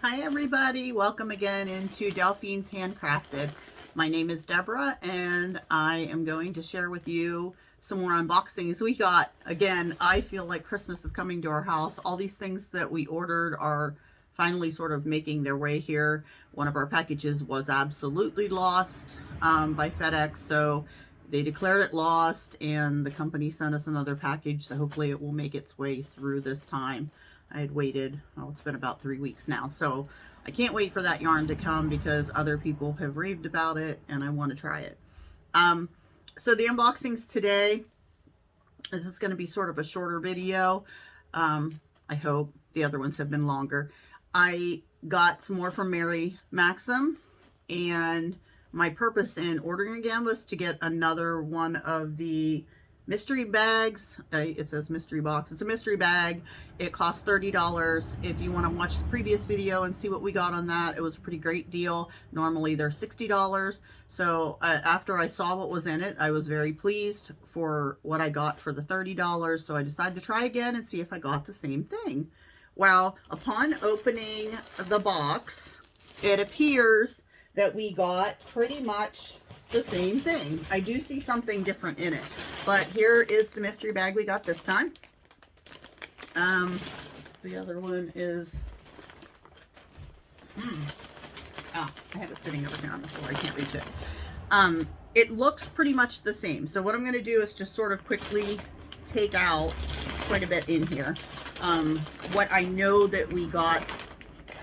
Hi everybody, welcome again into Delphine's Handcrafted. My name is Deborah and I am going to share with you some more unboxings we got. Again, I feel like Christmas is coming to our house. All these things that we ordered are finally sort of making their way here. One of our packages was absolutely lost by FedEx, so they declared it lost and the company sent us another package, so hopefully it will make its way through this time. I had waited, oh, it's been about 3 weeks now, so I can't wait for that yarn to come because other people have raved about it and I want to try it. So the unboxings today, this is going to be sort of a shorter video. I hope. The other ones have been longer. I got some more from Mary Maxim, and my purpose in ordering again was to get another one of the mystery bags. It says mystery box. It's a mystery bag. It costs $30. If you want to watch the previous video and see what we got on that, it was a pretty great deal. Normally they're $60. So after I saw what was in it, I was very pleased for what I got for the $30. So I decided to try again and see if I got the same thing. Well, upon opening the box, it appears that we got pretty much the same thing. I do see something different in it, but here is the mystery bag we got this time. The other one is I have it sitting over here on the floor. I can't reach it. It looks pretty much the same. So what I'm going to do is just sort of quickly take out quite a bit in here. What I know that we got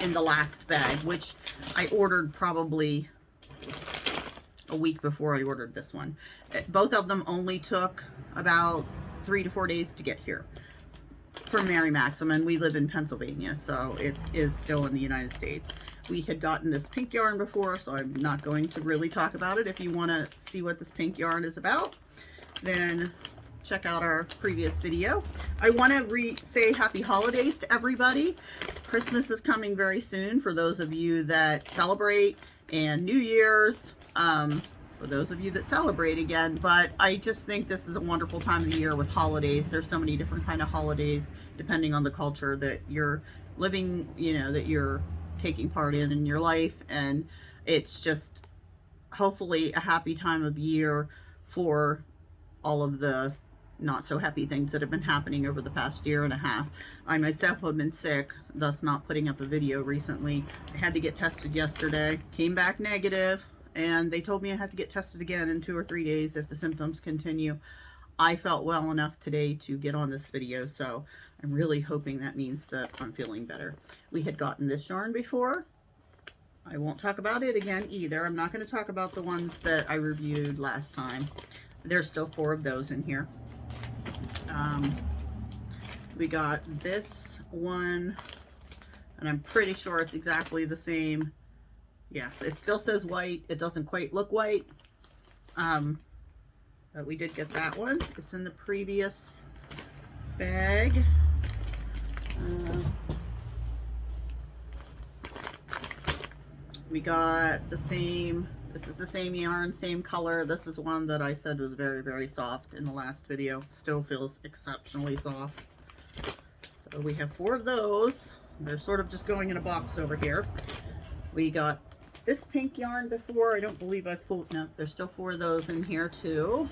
in the last bag, which I ordered probably a week before I ordered this one. Both of them only took about 3 to 4 days to get here from Mary Maxim, and we live in Pennsylvania, so it is still in the United States. We had gotten this pink yarn before, so I'm not going to really talk about it. If you want to see what this pink yarn is about, then check out our previous video. I want to say happy holidays to everybody. Christmas is coming very soon for those of you that celebrate, and New Year's for those of you that celebrate again. But I just think this is a wonderful time of the year with holidays. There's so many different kind of holidays depending on the culture that you're living, you know, that you're taking part in your life, and it's just hopefully a happy time of year for all of the not so happy things that have been happening over the past year and a half. I myself have been sick, thus not putting up a video recently. I had to get tested yesterday, came back negative, and they told me I had to get tested again in 2 or 3 days if the symptoms continue. I felt well enough today to get on this video, so I'm really hoping that means that I'm feeling better. We had gotten this yarn before. I won't talk about it again either. I'm not going to talk about the ones that I reviewed last time. There's still 4 of those in here. We got this one, and I'm pretty sure it's exactly the same. Yes, it still says white. It doesn't quite look white. But we did get that one. It's in the previous bag. We got the same, this is the same yarn, same color. This is one that I said was very, very soft in the last video. Still feels exceptionally soft. So we have 4 of those. They're sort of just going in a box over here. We got this pink yarn before. I don't believe I've pulled, no, there's still 4 of those in here too.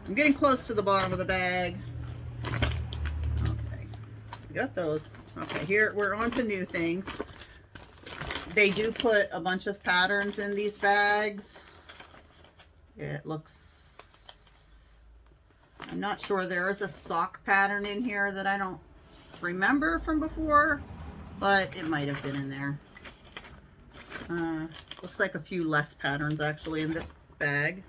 I'm getting close to the bottom of the bag. Okay, we got those. Okay, here we're on to new things. They do put a bunch of patterns in these bags. It looks, I'm not sure. There is a sock pattern in here that I don't remember from before, but it might have been in there. Looks like a few less patterns actually in this bag.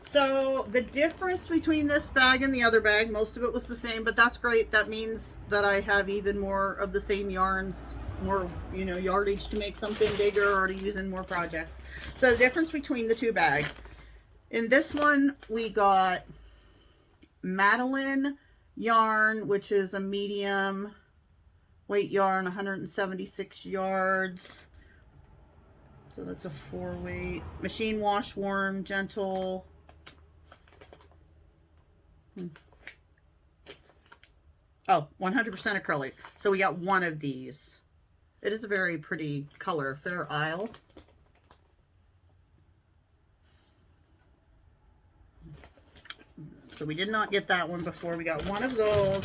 So the difference between this bag and the other bag, most of it was the same, but that's great. That means that I have even more of the same yarns, more, you know, yardage to make something bigger or to use in more projects. So the difference between the 2 bags. In this one, we got Madeline yarn, which is a medium weight yarn, 176 yards. So that's a 4 weight. Machine wash, warm, gentle. Oh, 100% acrylic. So we got one of these. It is a very pretty color, Fair Isle. So we did not get that one before. We got one of those,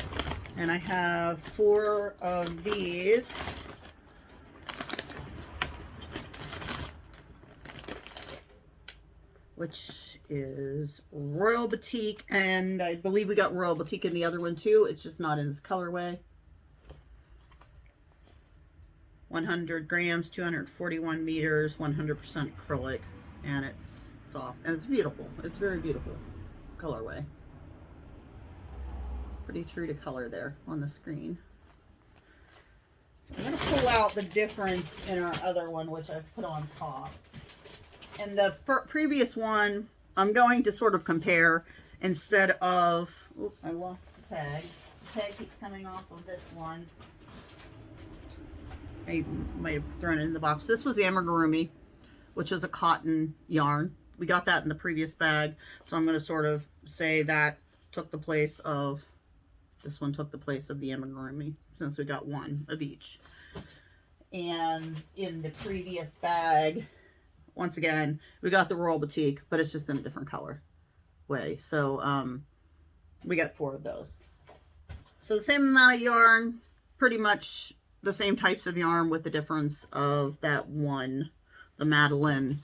and I have 4 of these. Which is Royal Boutique, and I believe we got Royal Boutique in the other one too. It's just not in this colorway. 100 grams, 241 meters, 100% acrylic, and it's soft, and it's beautiful. It's very beautiful colorway. Pretty true to color there on the screen. So I'm going to pull out the difference in our other one, which I've put on top. And the previous one, I'm going to sort of compare instead of, oops, I lost the tag. The tag keeps coming off of this one. I might have thrown it in the box. This was the amigurumi, which is a cotton yarn. We got that in the previous bag. So I'm going to sort of say that took the place of, this one took the place of the amigurumi, since we got one of each. And in the previous bag, once again, we got the Royal Boutique, but it's just in a different color way. So we got 4 of those. So the same amount of yarn, pretty much the same types of yarn, with the difference of that one, the Madeline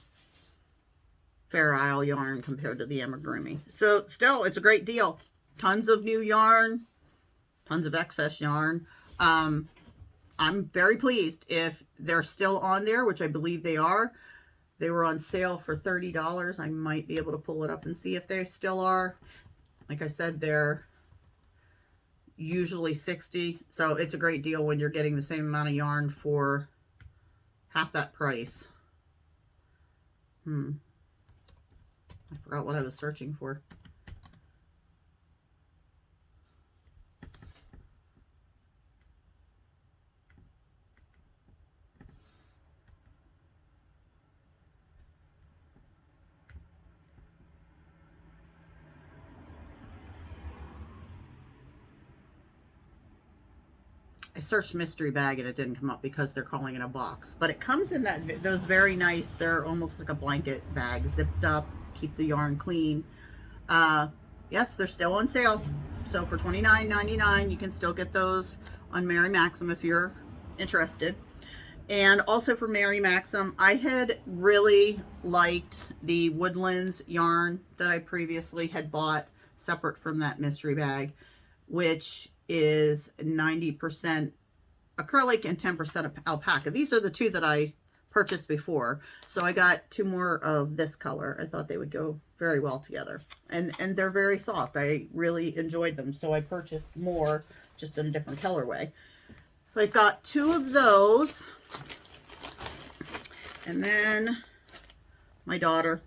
Fair Isle yarn compared to the amigurumi. So still, it's a great deal. Tons of new yarn, tons of excess yarn. I'm very pleased. If they're still on there, which I believe they are. They were on sale for $30. I might be able to pull it up and see if they still are. Like I said, they're usually $60. So it's a great deal when you're getting the same amount of yarn for half that price. I forgot what I was searching for. I searched mystery bag and it didn't come up because they're calling it a box. But it comes in those very nice, they're almost like a blanket bag, zipped up, keep the yarn clean. Yes, they're still on sale. So for $29.99, you can still get those on Mary Maxim if you're interested. And also for Mary Maxim, I had really liked the Woodlands yarn that I previously had bought separate from that mystery bag, which is 90% acrylic and 10% alpaca. These are the 2 that I purchased before. So I got 2 more of this color. I thought they would go very well together. And they're very soft. I really enjoyed them. So I purchased more, just in a different colorway. So I've got 2 of those. And then my daughter,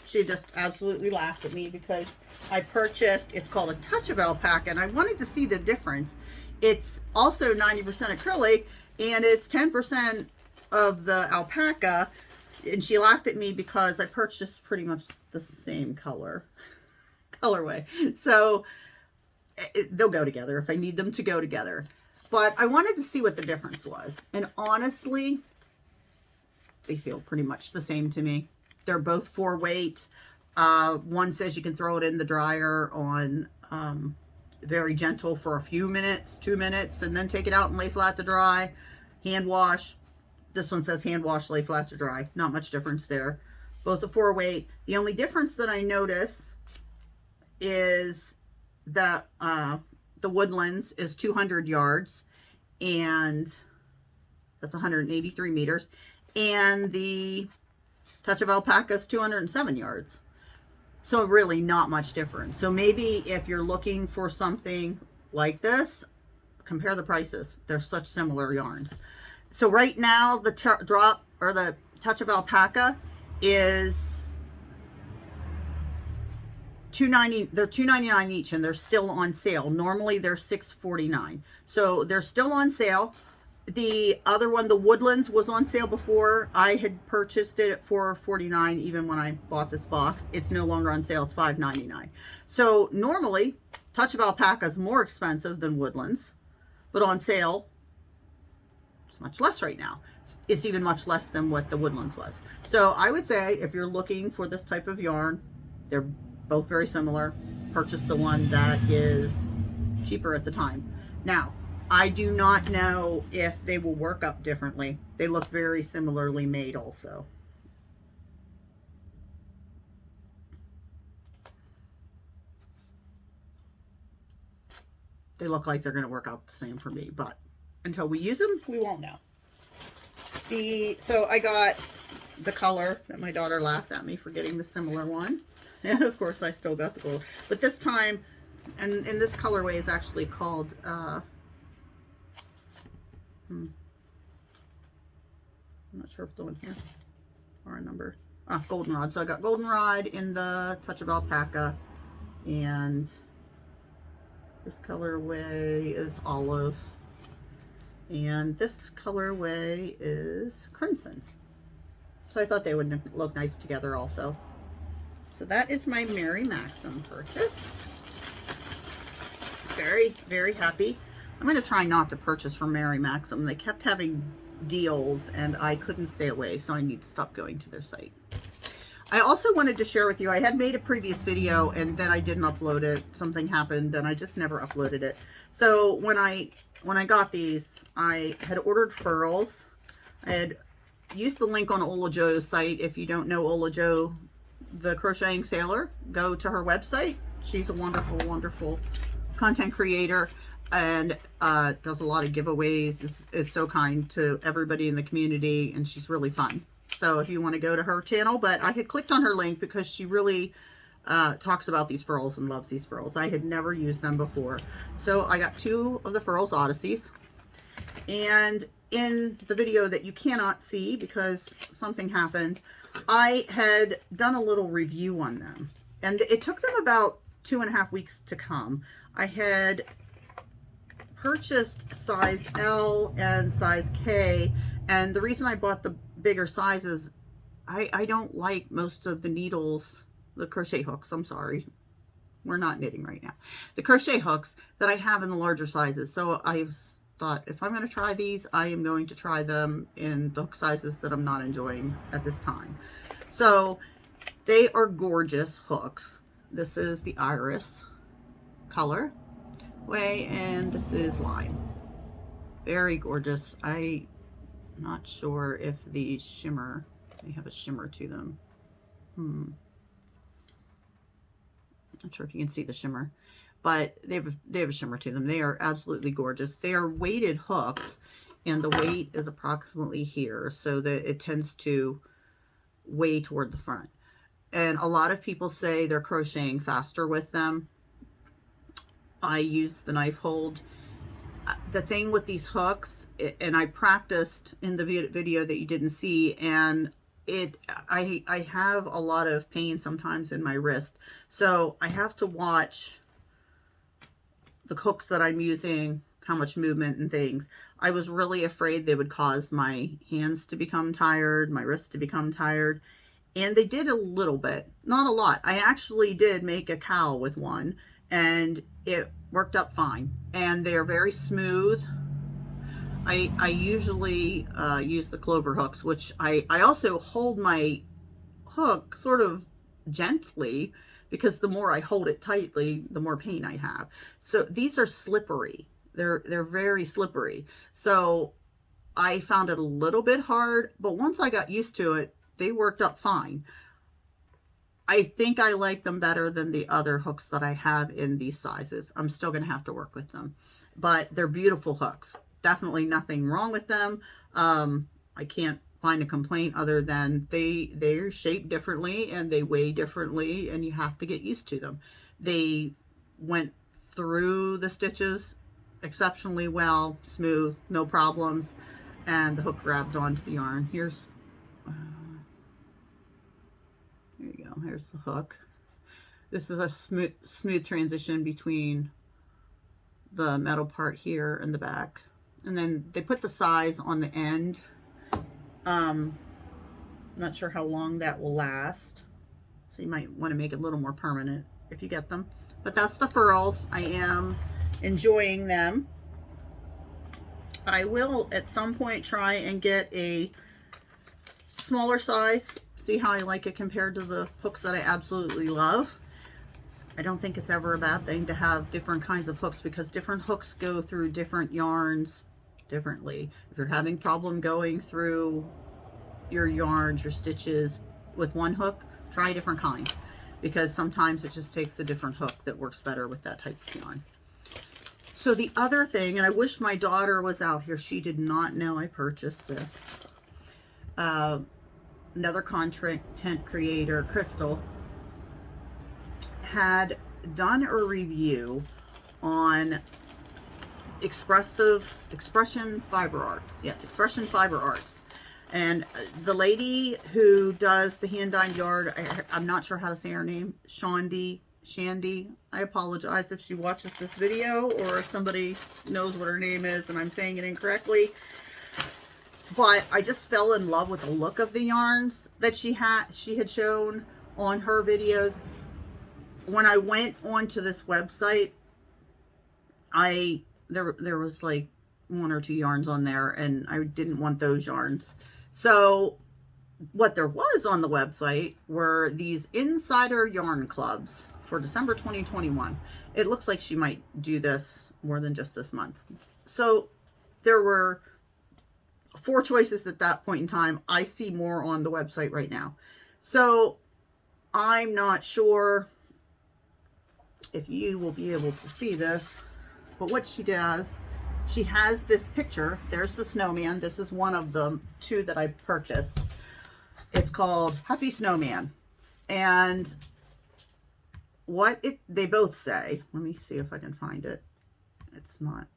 she just absolutely laughed at me because I purchased, it's called a touch of alpaca, and I wanted to see the difference. It's also 90% acrylic, and it's 10% of the alpaca, and she laughed at me because I purchased pretty much the same colorway. So they'll go together if I need them to go together. But I wanted to see what the difference was, and honestly, they feel pretty much the same to me. They're both 4 weight. One says you can throw it in the dryer on very gentle for a few minutes, 2 minutes, and then take it out and lay flat to dry. Hand wash. This one says hand wash, lay flat to dry. Not much difference there. Both a 4 weight. The only difference that I notice is that the Woodlands is 200 yards, and that's 183 meters. And the Touch of Alpaca is 207 yards. So really not much difference. So maybe if you're looking for something like this, compare the prices. They're such similar yarns. So right now the drop or the Touch of Alpaca is $2.90. They're $2.99 each, and they're still on sale. Normally they're $6.49. So they're still on sale. The other one, the Woodlands, was on sale before. I had purchased it at $4.49 even when I bought this box. It's no longer on sale. It's $5.99. So normally, Touch of Alpaca is more expensive than Woodlands, but on sale, it's much less right now. It's even much less than what the Woodlands was. So I would say if you're looking for this type of yarn, they're both very similar. Purchase the one that is cheaper at the time. Now, I do not know if they will work up differently. They look very similarly made also. They look like they're going to work out the same for me, but until we use them, we won't know. So I got the color that my daughter laughed at me for getting the similar one. And of course I still got the gold. But this time, and this colorway is actually called, I'm not sure if it's the one here or a number. Goldenrod. So I got goldenrod in the touch of alpaca, and this colorway is olive, and this colorway is crimson. So I thought they would look nice together also. So that is my Mary Maxim purchase. Very, very happy. I'm going to try not to purchase from Mary Maxim. They kept having deals and I couldn't stay away, so I need to stop going to their site. I also wanted to share with you, I had made a previous video and then I didn't upload it. Something happened and I just never uploaded it. So when I got these, I had ordered furls. I had used the link on Ola Jo's site. If you don't know Ola Jo, the crocheting sailor, go to her website. She's a wonderful, wonderful content creator and does a lot of giveaways, is so kind to everybody in the community, and she's really fun. So if you want to go to her channel, but I had clicked on her link because she really talks about these furls and loves these furls. I had never used them before. So I got 2 of the Furls Odysseys. And in the video that you cannot see because something happened, I had done a little review on them. And it took them about 2.5 weeks to come. I had purchased size L and size K. And the reason I bought the bigger sizes, I don't like most of the needles, the crochet hooks, I'm sorry, we're not knitting right now, the crochet hooks that I have in the larger sizes. So I thought, if I'm going to try these, I am going to try them in the hook sizes that I'm not enjoying at this time. So they are gorgeous hooks. This is the iris color way, and this is lime. Very gorgeous. I'm not sure if the shimmer, they have a shimmer to them. Not sure if you can see the shimmer, but they have a shimmer to them. They are absolutely gorgeous. They are weighted hooks, and the weight is approximately here, so that it tends to weigh toward the front. And a lot of people say they're crocheting faster with them. I use the knife hold. The thing with these hooks, and I practiced in the video that you didn't see, and I have a lot of pain sometimes in my wrist, so I have to watch the hooks that I'm using, how much movement and things. I was really afraid they would cause my hands to become tired, my wrists to become tired, and they did a little bit, not a lot. I actually did make a cowl with one, and it worked up fine, and they're very smooth. I usually use the clover hooks, which I also hold my hook sort of gently, because the more I hold it tightly, the more pain I have. So these are slippery. They're very slippery. So I found it a little bit hard, but once I got used to it, they worked up fine. I think I like them better than the other hooks that I have in these sizes. I'm still going to have to work with them, but they're beautiful hooks. Definitely nothing wrong with them. I can't find a complaint other than they're shaped differently and they weigh differently, and you have to get used to them. They went through the stitches exceptionally well, smooth, no problems, and the hook grabbed onto the yarn. Here's there you go. Here's the hook. This is a smooth transition between the metal part here and the back. And then they put the size on the end. I'm not sure how long that will last. So you might want to make it a little more permanent if you get them. But that's the Furls. I am enjoying them. I will at some point try and get a smaller size, see how I like it compared to the hooks that I absolutely love. I don't think it's ever a bad thing to have different kinds of hooks, because different hooks go through different yarns differently. If you're having problem going through your yarns, your stitches with one hook, try a different kind, because sometimes it just takes a different hook that works better with that type of yarn. So the other thing, and I wish my daughter was out here, she did not know I purchased this. Another content creator, Crystal, had done a review on expression fiber arts. Yes, expression fiber arts. And the lady who does the hand-dyed yard, I'm not sure how to say her name, Shandy. I apologize if she watches this video or if somebody knows what her name is and I'm saying it incorrectly. But I just fell in love with the look of the yarns that she had shown on her videos. When I went onto this website, there was like 1 or 2 yarns on there, and I didn't want those yarns. So what there was on the website were these insider yarn clubs for December 2021. It looks like she might do this more than just this month. So there were 4 choices at that point in time. I see more on the website right now. So I'm not sure if you will be able to see this, but what she does, she has this picture. There's the snowman. This is one of the 2 that I purchased. It's called Happy Snowman. And what they both say, let me see if I can find it. It's not.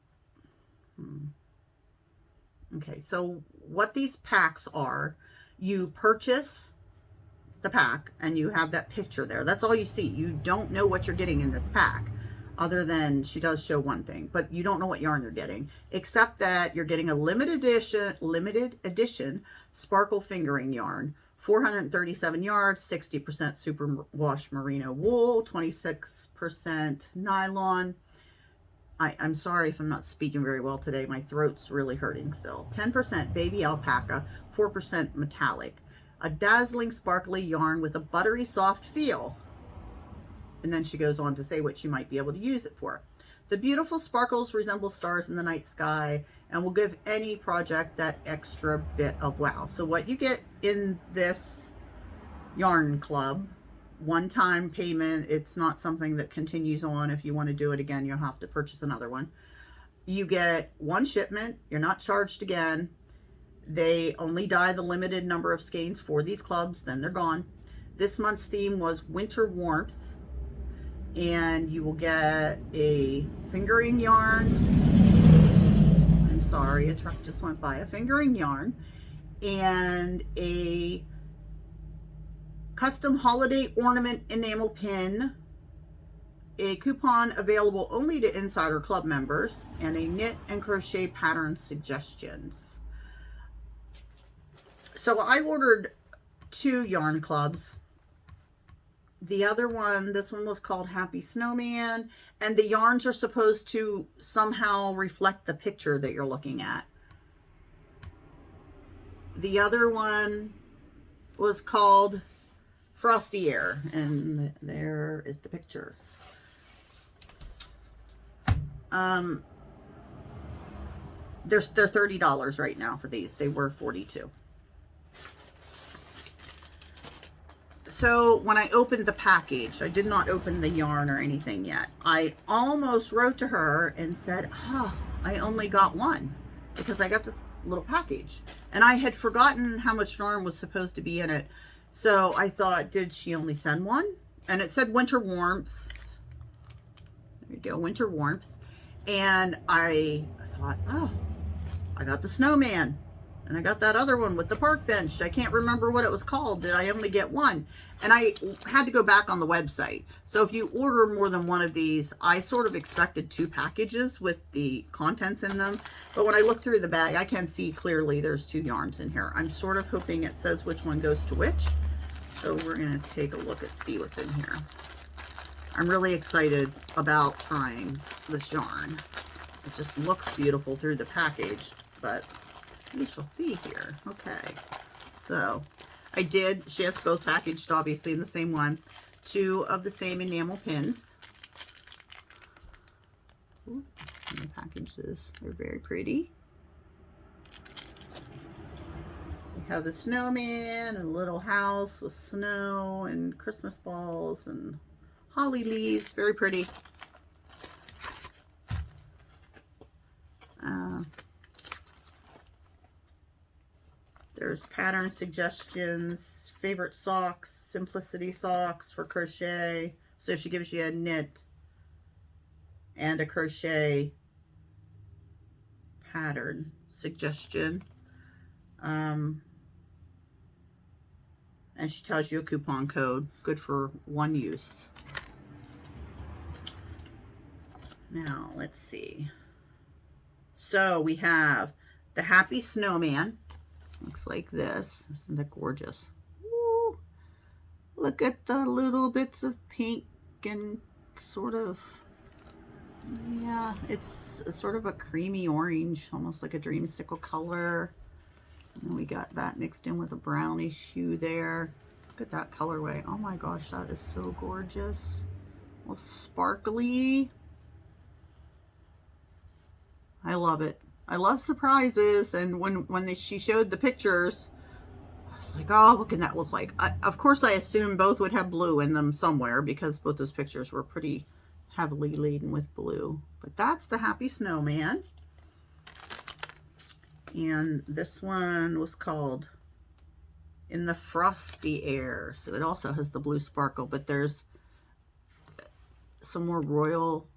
Okay, so what these packs are, you purchase the pack and you have that picture there. That's all you see. You don't know what you're getting in this pack, other than she does show one thing, but you don't know what yarn you're getting, except that you're getting a limited edition sparkle fingering yarn, 437 yards, 60% superwash merino wool, 26% nylon. I'm sorry if I'm not speaking very well today. My throat's really hurting still. 10% baby alpaca, 4% metallic. A dazzling sparkly yarn with a buttery soft feel. And then she goes on to say what you might be able to use it for. The beautiful sparkles resemble stars in the night sky and will give any project that extra bit of wow. So what you get in this yarn club, one-time payment, it's not something that continues on. If you want to do it again, you'll have to purchase another one. You get 1 shipment, you're not charged again. They only dye the limited number of skeins for these clubs, then they're gone. This month's theme was winter warmth, and you will get a fingering yarn. I'm sorry, a truck just went by. A fingering yarn and a custom holiday ornament enamel pin, a coupon available only to Insider Club members, and a knit and crochet pattern suggestions. So I ordered 2 yarn clubs. The other one, this one was called Happy Snowman, and the yarns are supposed to somehow reflect the picture that you're looking at. The other one was called Frosty Air, and there is the picture. They're $30 right now for these. They were $42. So when I opened the package, I did not open the yarn or anything yet. I almost wrote to her and said, I only got 1 because I got this little package. And I had forgotten how much yarn was supposed to be in it. So I thought, did she only send 1? And it said winter warmth. There you go, winter warmth. And I thought, I got the snowman. And I got that other one with the park bench. I can't remember what it was called. Did I only get 1? And I had to go back on the website. So if you order more than 1 of these, I sort of expected 2 packages with the contents in them. But when I look through the bag, I can see clearly there's 2 yarns in here. I'm sort of hoping it says which one goes to which. So we're going to take a look and see what's in here. I'm really excited about trying this yarn. It just looks beautiful through the package, but we shall see here. Okay, so she has both packaged obviously in the same one. 2 of the same enamel pins. Ooh, and the packages are very pretty. We have a snowman and a little house with snow and Christmas balls and holly leaves. Very pretty. There's pattern suggestions, favorite socks, simplicity socks for crochet. So she gives you a knit and a crochet pattern suggestion. And she tells you a coupon code, good for 1 use. Now, let's see. So we have the Happy Snowman. Looks like this. Isn't that gorgeous? Ooh, look at the little bits of pink and sort of, yeah, it's sort of a creamy orange, almost like a dreamsicle color. And we got that mixed in with a brownish hue there. Look at that colorway. Oh my gosh, that is so gorgeous. Well, sparkly. I love it. I love surprises, and when she showed the pictures, I was like, oh, what can that look like? Of course, I assumed both would have blue in them somewhere because both those pictures were pretty heavily laden with blue. But that's the Happy Snowman. And this one was called In the Frosty Air. So it also has the blue sparkle, but there's some more royal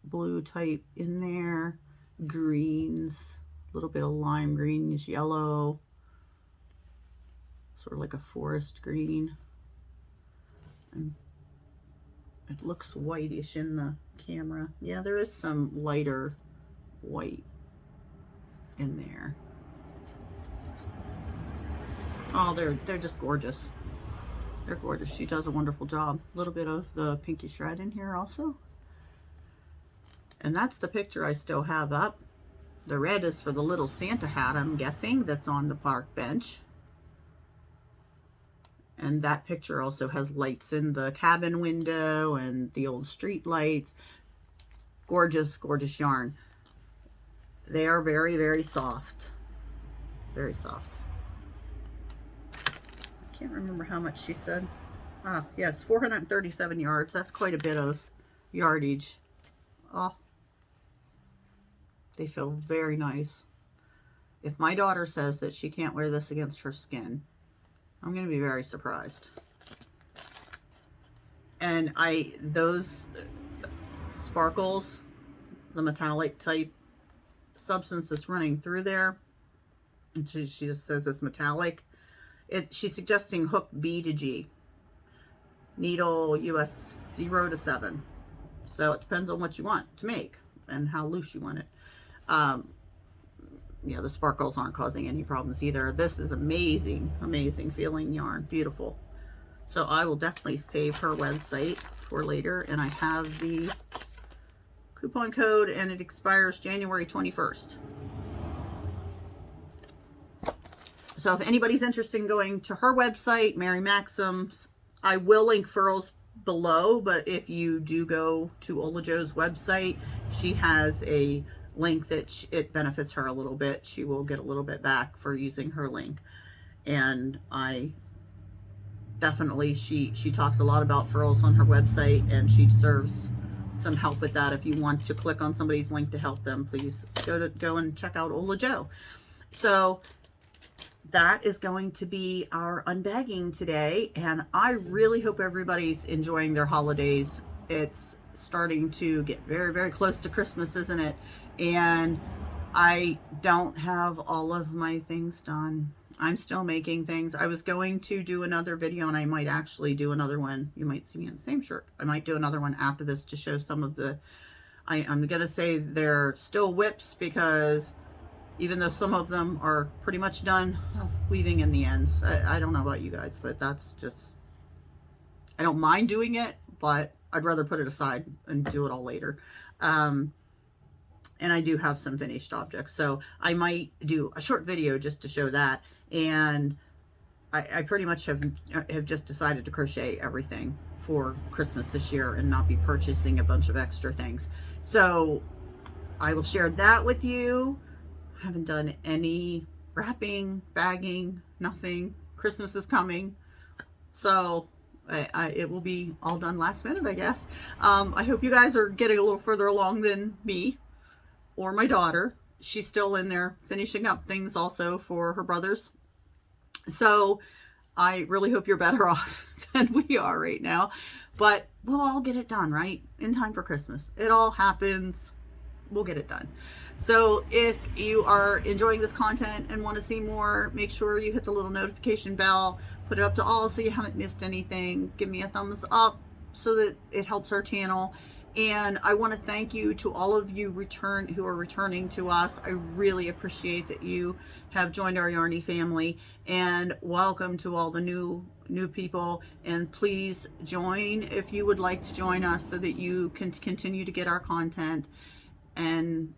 blue type in there. Greens, a little bit of lime greenish yellow, sort of like a forest green, and it looks whitish in the camera. Yeah, there is some lighter white in there. Oh, they're just gorgeous. They're gorgeous. She does a wonderful job. A little bit of the pinkish red in here also. And that's the picture I still have up. The red is for the little Santa hat, I'm guessing, that's on the park bench. And that picture also has lights in the cabin window and the old street lights. Gorgeous, gorgeous yarn. They are very, very soft. Very soft. I can't remember how much she said. Ah, yes, 437 yards. That's quite a bit of yardage. Oh. They feel very nice. If my daughter says that she can't wear this against her skin, I'm going to be very surprised. And those sparkles, the metallic type substance that's running through there, and she just says it's metallic. She's suggesting hook B to G. Needle US 0 to 7. So it depends on what you want to make and how loose you want it. Yeah, the sparkles aren't causing any problems either. This is amazing, amazing feeling yarn. Beautiful. So I will definitely save her website for later. And I have the coupon code and it expires January 21st. So if anybody's interested in going to her website, Mary Maxim's, I will link Furls below, but if you do go to Ola Joe's website, she has a link that it benefits her a little bit. She will get a little bit back for using her link. And I definitely, she talks a lot about Furls on her website, and she serves some help with that. If you want to click on somebody's link to help them, please go and check out Ola Joe. So that is going to be our unbagging today, and I really hope everybody's enjoying their holidays. It's starting to get very, very close to Christmas, isn't it? And I don't have all of my things done. I'm still making things. I was going to do another video, and I might actually do another one. You might see me in the same shirt. I might do another one after this to show some of the, I'm gonna say they're still whips, because even though some of them are pretty much done, weaving in the ends. I don't know about you guys, but that's just, I don't mind doing it, but I'd rather put it aside and do it all later. And I do have some finished objects, so I might do a short video just to show that. And I pretty much have just decided to crochet everything for Christmas this year and not be purchasing a bunch of extra things. So I will share that with you. I haven't done any wrapping, bagging, nothing. Christmas is coming, so it will be all done last minute, I guess. I hope you guys are getting a little further along than me or my daughter. She's still in there finishing up things also for her brothers. So I really hope you're better off than we are right now, but we'll all get it done, right? In time for Christmas. It all happens. We'll get it done. So if you are enjoying this content and want to see more, make sure you hit the little notification bell, put it up to all so you haven't missed anything. Give me a thumbs up so that it helps our channel. And I want to thank you to all of you who are returning to us. I really appreciate that you have joined our Yarny family, and welcome to all the new people. And please join if you would like to join us so that you can continue to get our content. And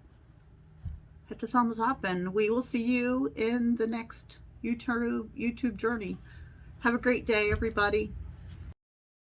hit the thumbs up, and we will see you in the next YouTube journey. Have a great day, everybody.